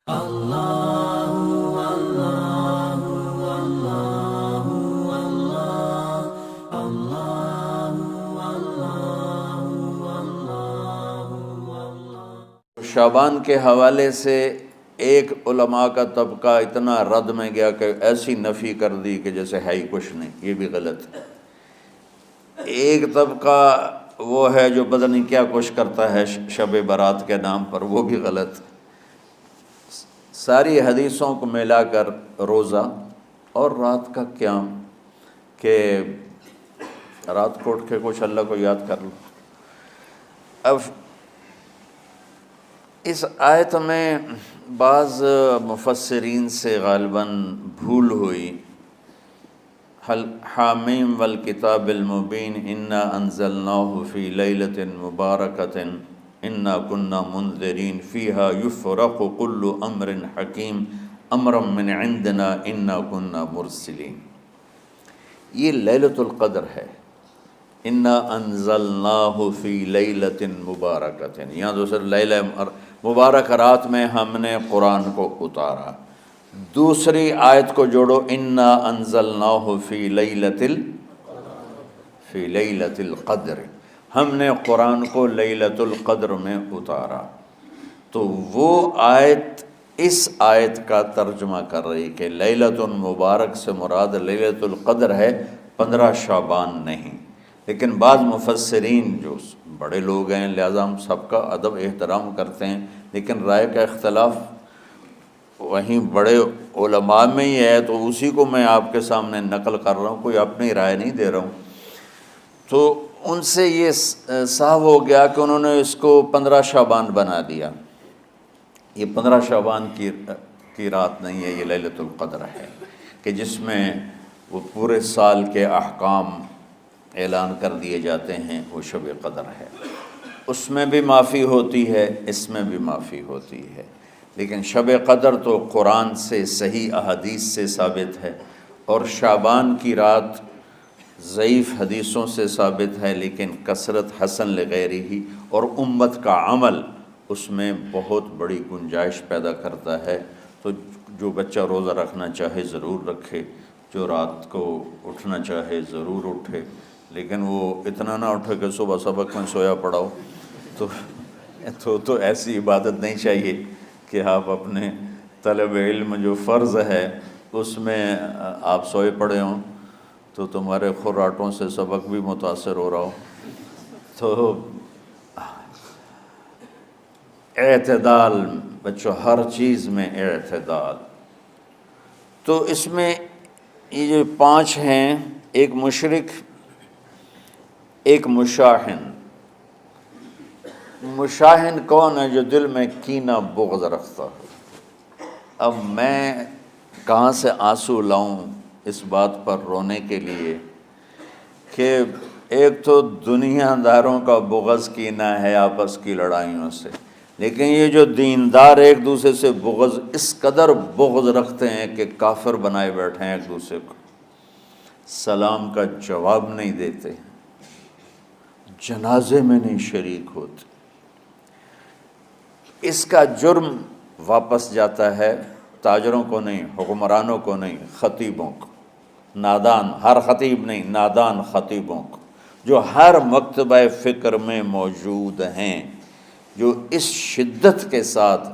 شعبان کے حوالے سے ایک علماء کا طبقہ اتنا رد میں گیا کہ ایسی نفی کر دی کہ جیسے ہے ہی کچھ نہیں، یہ بھی غلط ہے۔ ایک طبقہ وہ ہے جو پتہ نہیں کیا کچھ کرتا ہے شب برات کے نام پر، وہ بھی غلط۔ ساری حدیثوں کو ملا کر روزہ اور رات کا قیام، کہ رات کو اٹھ کے کچھ اللہ کو یاد کر لو۔ اب اس آیت میں بعض مفسرین سے غالباً بھول ہوئی، حامیم والکتاب المبین انا انزلناہ فی لیلۃ مبارکۃ انا کنا منذرین فیہا یفرق کل امر حکیم امرا من عندنا انا کنا مرسلین۔ یہ لیلۃ القدر ہے، انا انزلناہ فی لیلۃ مبارکۃ، یہاں دوسرا لیلہ مبارک رات میں ہم نے قرآن کو اتارا۔ دوسری آیت کو جوڑو، انا انزلناہ فی لیلۃ القدر، ہم نے قرآن کو لیلۃ القدر میں اتارا۔ تو وہ آیت اس آیت کا ترجمہ کر رہی کہ لیلۃ مبارک سے مراد لیلۃ القدر ہے، 15 شعبان نہیں۔ لیکن بعض مفسرین جو بڑے لوگ ہیں، لہذا ہم سب کا ادب احترام کرتے ہیں، لیکن رائے کا اختلاف وہیں بڑے علماء میں ہی ہے، تو اسی کو میں آپ کے سامنے نقل کر رہا ہوں، کوئی اپنی رائے نہیں دے رہا ہوں۔ تو ان سے یہ صاف ہو گیا کہ انہوں نے اس کو 15 شعبان بنا دیا۔ یہ 15 شعبان کی رات نہیں ہے، یہ لیلۃ القدر ہے، کہ جس میں وہ پورے سال کے احکام اعلان کر دیے جاتے ہیں، وہ شب قدر ہے۔ اس میں بھی معافی ہوتی ہے، اس میں بھی معافی ہوتی ہے، لیکن شب قدر تو قرآن سے صحیح احادیث سے ثابت ہے، اور شعبان کی رات ضعیف حدیثوں سے ثابت ہے، لیکن کثرت حسن لغیرہ اور امت کا عمل اس میں بہت بڑی گنجائش پیدا کرتا ہے۔ تو جو بچہ روزہ رکھنا چاہے ضرور رکھے، جو رات کو اٹھنا چاہے ضرور اٹھے، لیکن وہ اتنا نہ اٹھے کہ صبح سبق میں سویا پڑا ہو۔ تو ایسی عبادت نہیں چاہیے کہ آپ اپنے طلب علم جو فرض ہے اس میں آپ سوئے پڑے ہوں، تو تمہارے خراٹوں سے سبق بھی متاثر ہو رہا ہو۔ تو اعتدال بچوں، ہر چیز میں اعتدال۔ تو اس میں یہ جو 5 ہیں، ایک مشرک، ایک مشاحن۔ مشاحن کون ہے؟ جو دل میں کینہ بغض رکھتا ہے۔ اب میں کہاں سے آنسو لاؤں اس بات پر رونے کے لیے کہ ایک تو دنیا داروں کا بغض کینہ ہے آپس کی لڑائیوں سے، لیکن یہ جو دیندار ایک دوسرے سے بغض، اس قدر بغض رکھتے ہیں کہ کافر بنائے بیٹھے ہیں ایک دوسرے کو، سلام کا جواب نہیں دیتے، جنازے میں نہیں شریک ہوتے۔ اس کا جرم واپس جاتا ہے تاجروں کو نہیں، حکمرانوں کو نہیں، خطیبوں کو، نادان، ہر خطیب نہیں، نادان خطیبوں کو، جو ہر مکتبہ فکر میں موجود ہیں، جو اس شدت کے ساتھ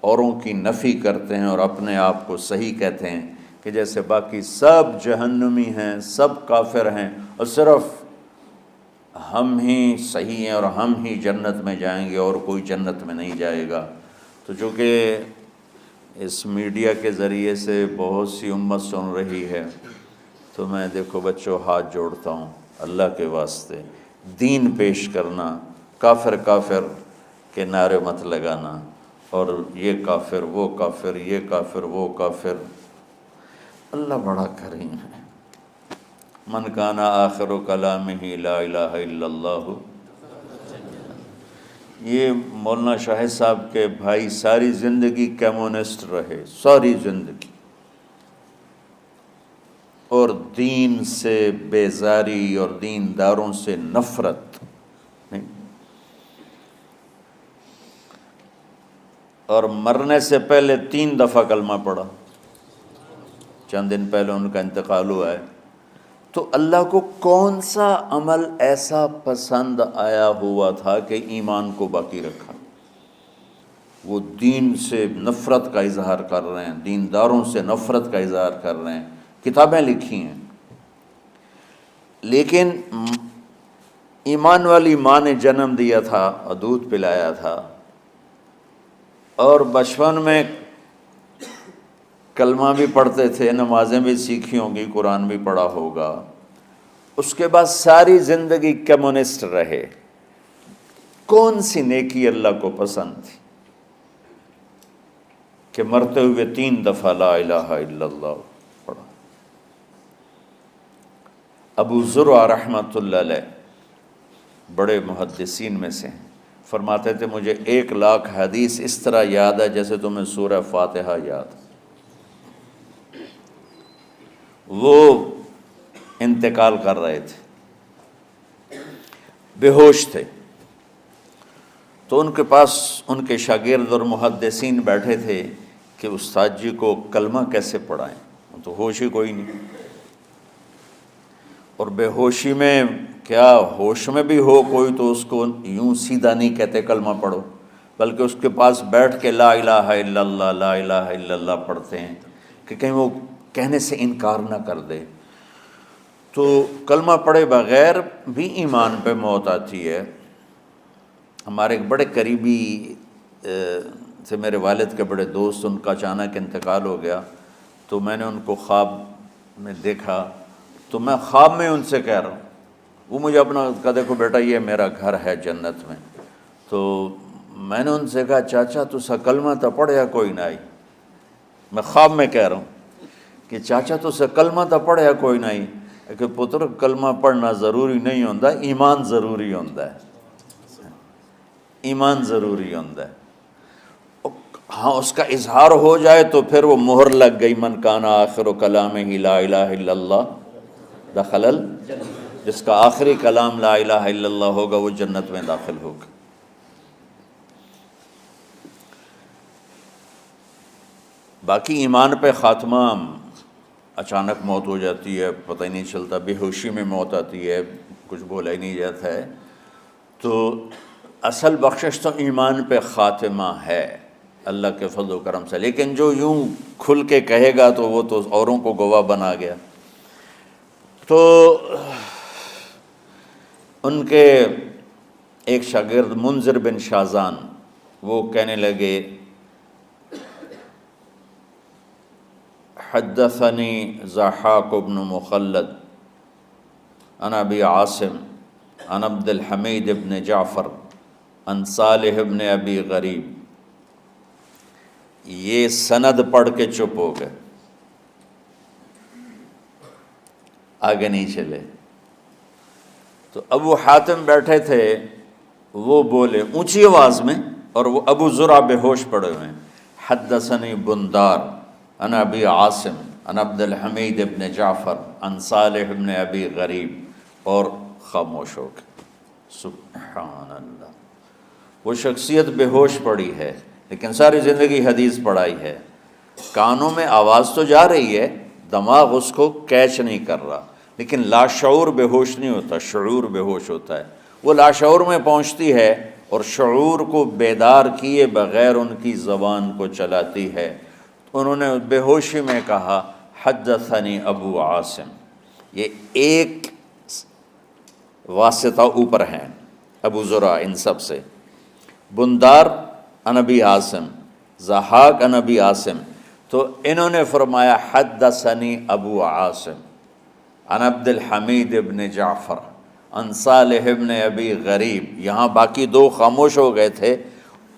اوروں کی نفی کرتے ہیں اور اپنے آپ کو صحیح کہتے ہیں کہ جیسے باقی سب جہنمی ہیں، سب کافر ہیں، اور صرف ہم ہی صحیح ہیں اور ہم ہی جنت میں جائیں گے اور کوئی جنت میں نہیں جائے گا۔ تو چونکہ اس میڈیا کے ذریعے سے بہت سی امت سن رہی ہے، تو میں دیکھو بچوں ہاتھ جوڑتا ہوں اللہ کے واسطے، دین پیش کرنا، کافر کافر کے نعرے مت لگانا، اور یہ کافر وہ کافر، یہ کافر وہ کافر۔ اللہ بڑا کریم ہے۔ من کان آخر کلامہ لا الہ الا اللہ۔ یہ مولانا شاہد صاحب کے بھائی ساری زندگی کمیونسٹ رہے، ساری زندگی، اور دین سے بیزاری اور دینداروں سے نفرت نہیں۔ اور مرنے سے پہلے 3 دفعہ کلمہ پڑھا، چند دن پہلے ان کا انتقال ہوا ہے، تو اللہ کو کون سا عمل ایسا پسند آیا ہوا تھا کہ ایمان کو باقی رکھا؟ وہ دین سے نفرت کا اظہار کر رہے ہیں، دینداروں سے نفرت کا اظہار کر رہے ہیں، کتابیں لکھی ہیں، لیکن ایمان والی ماں نے جنم دیا تھا اور دودھ پلایا تھا، اور بچپن میں کلمہ بھی پڑھتے تھے، نمازیں بھی سیکھی ہوں گی، قرآن بھی پڑھا ہوگا، اس کے بعد ساری زندگی کمیونسٹ رہے، کون سی نیکی اللہ کو پسند تھی کہ مرتے ہوئے 3 دفعہ لا الہ الا اللہ پڑھا؟ ابو زرع رحمۃ اللہ علیہ بڑے محدثین میں سے ہیں، فرماتے تھے مجھے 1,00,000 حدیث اس طرح یاد ہے جیسے تمہیں سورہ فاتحہ یاد۔ وہ انتقال کر رہے تھے، بے ہوش تھے، تو ان کے پاس ان کے شاگرد اور محدثین بیٹھے تھے کہ استاد جی کو کلمہ کیسے پڑھائیں، تو ہوش ہی کوئی نہیں، اور بے ہوشی میں کیا ہوش میں بھی ہو کوئی تو اس کو یوں سیدھا نہیں کہتے کلمہ پڑھو، بلکہ اس کے پاس بیٹھ کے لا الہ الا اللہ لا الہ الا اللہ پڑھتے ہیں کہ کہیں وہ کہنے سے انکار نہ کر دے۔ تو کلمہ پڑھے بغیر بھی ایمان پہ موت آتی ہے۔ ہمارے ایک بڑے قریبی تھے، میرے والد کے بڑے دوست، ان کا اچانک انتقال ہو گیا، تو میں نے ان کو خواب میں دیکھا، تو میں خواب میں ان سے کہہ رہا ہوں، وہ مجھے اپنا کہا دیکھو بیٹا یہ میرا گھر ہے جنت میں، تو میں نے ان سے کہا چاچا تسا کلمہ تو پڑھیا کوئی نہ آئی، میں خواب میں کہہ رہا ہوں کہ چاچا تسا کلمہ تو پڑھیا کوئی نہ آئی، کہ پتر کلمہ پڑھنا ضروری نہیں ہوتا، ایمان ضروری ہوتا ہے، ایمان ضروری ہوتا ہے، ہاں اس کا اظہار ہو جائے تو پھر وہ مہر لگ گئی، من کان آخر کلامہ لا الہ الا اللہ دخل جس کا آخری کلام لا الہ الا اللہ ہوگا وہ جنت میں داخل ہوگا۔ باقی ایمان پہ خاتمہ اچانک موت ہو جاتی ہے، پتہ ہی نہیں چلتا، بے ہوشی میں موت آتی ہے، کچھ بولا ہی نہیں جاتا ہے، تو اصل بخشش تو ایمان پہ خاتمہ ہے اللہ کے فضل و کرم سے، لیکن جو یوں کھل کے کہے گا تو وہ تو اوروں کو گواہ بنا گیا۔ تو ان کے ایک شاگرد منذر بن شازان وہ کہنے لگے حدثنی ضحاک بن مخلد عن ابی عاصم عن عبد الحمید بن جعفر عن صالح بن ابی غریب، یہ سند پڑھ کے چپ ہو گئے، آگے نہیں چلے۔ تو ابو حاتم بیٹھے تھے، وہ بولے اونچی آواز میں، اور وہ ابو زرع بے ہوش پڑے ہوئے ہیں، حدثنی بندار عن ابی عاصم عن عبد الحمید بن جعفر عن صالح بن ابی غریب، اور خاموش ہو گئے۔ سبحان اللہ، وہ شخصیت بے ہوش پڑی ہے لیکن ساری زندگی حدیث پڑھائی ہے، کانوں میں آواز تو جا رہی ہے، دماغ اس کو کیچ نہیں کر رہا، لیکن لاشعور بے ہوش نہیں ہوتا، شعور بے ہوش ہوتا ہے، وہ لاشعور میں پہنچتی ہے اور شعور کو بیدار کیے بغیر ان کی زبان کو چلاتی ہے۔ انہوں نے بے ہوشی میں کہا حدثنی ابو عاصم، یہ ایک واسطہ اوپر ہیں ابو زرع ان سب سے، بندار عن ابی عاصم، ضحاک عن ابی عاصم، تو انہوں نے فرمایا حدثنی ابو عاصم عن عبد الحمید ابن جعفر عن صالح ابن ابی غریب، یہاں باقی 2 خاموش ہو گئے تھے،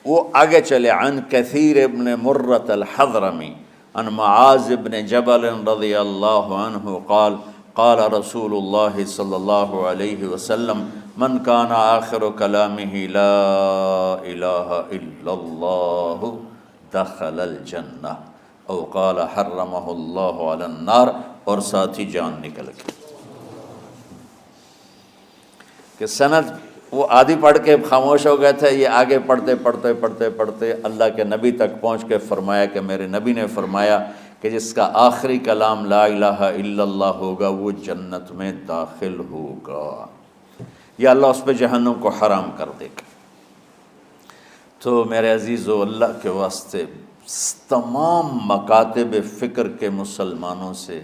وہ آگے چلے، عن کثیر ابن مرۃ الحضرمی عن معاذ ابن جبل رضی اللہ عنہ قال قال رسول اللہ صلی اللہ علیہ وسلم من کان آخر کلامہ لا الہ الا اللہ دخل الجنہ او قال حرمہ اللہ علی النار، اور ساتھ ہی جان نکل گئی۔ کہ سند وہ آدھی پڑھ کے خاموش ہو گئے تھے، یہ آگے پڑھتے پڑھتے پڑھتے پڑھتے اللہ کے نبی تک پہنچ کے فرمایا کہ میرے نبی نے فرمایا کہ جس کا آخری کلام لا الہ الا اللہ ہوگا وہ جنت میں داخل ہوگا، یا اللہ اس پہ جہنم کو حرام کر دے گا۔ تو میرے عزیزو، اللہ کے واسطے تمام مکاتب فکر کے مسلمانوں سے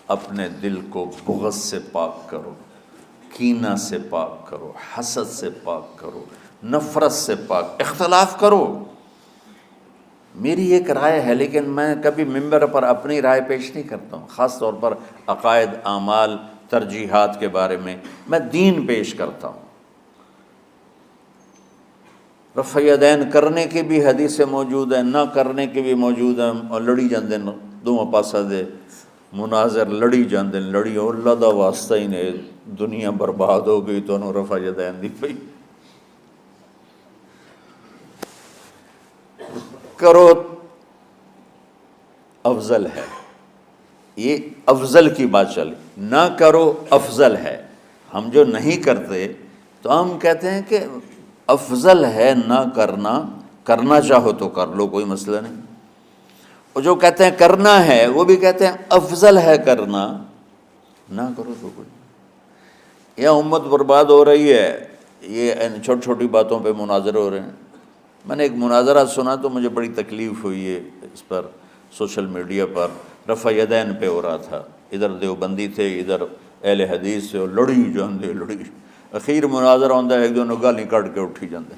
اپنے دل کو بغض سے پاک کرو، کینہ سے پاک کرو، حسد سے پاک کرو، نفرت سے پاک، اختلاف کرو۔ میری ایک رائے ہے لیکن میں کبھی ممبر پر اپنی رائے پیش نہیں کرتا ہوں، خاص طور پر عقائد، اعمال، ترجیحات کے بارے میں دین پیش کرتا ہوں۔ رفع یدین کرنے کی بھی حدیثیں موجود ہیں، نہ کرنے کی بھی موجود ہیں، اور لڑی جاندے دونوں پاسا دے مناظر لڑی جاندے، لڑی اور اللہ دا واسطہ ہی نے دنیا برباد ہو گئی تو انہوں رفع یدین دی پئی کرو، افضل ہے۔ یہ افضل کی بات چلی، نہ کرو افضل ہے۔ ہم جو نہیں کرتے تو ہم کہتے ہیں کہ افضل ہے نہ کرنا، کرنا چاہو تو کر لو، کوئی مسئلہ نہیں۔ اور جو کہتے ہیں کرنا ہے وہ بھی کہتے ہیں افضل ہے کرنا، نہ کرو تو کوئی۔ یہ امت برباد ہو رہی ہے، یہ چھوٹی چھوٹی باتوں پہ مناظرے ہو رہے ہیں۔ میں نے ایک مناظرہ سنا تو مجھے بڑی تکلیف ہوئی ہے، اس پر سوشل میڈیا پر رفع یدین پہ ہو رہا تھا، ادھر دیوبندی تھے، ادھر اہل حدیث سے، اور لڑی جاندے لڑی، اخیر مناظرہ ہوندہ ہے، ایک دونوں گالی کٹ کے اٹھی جاندے۔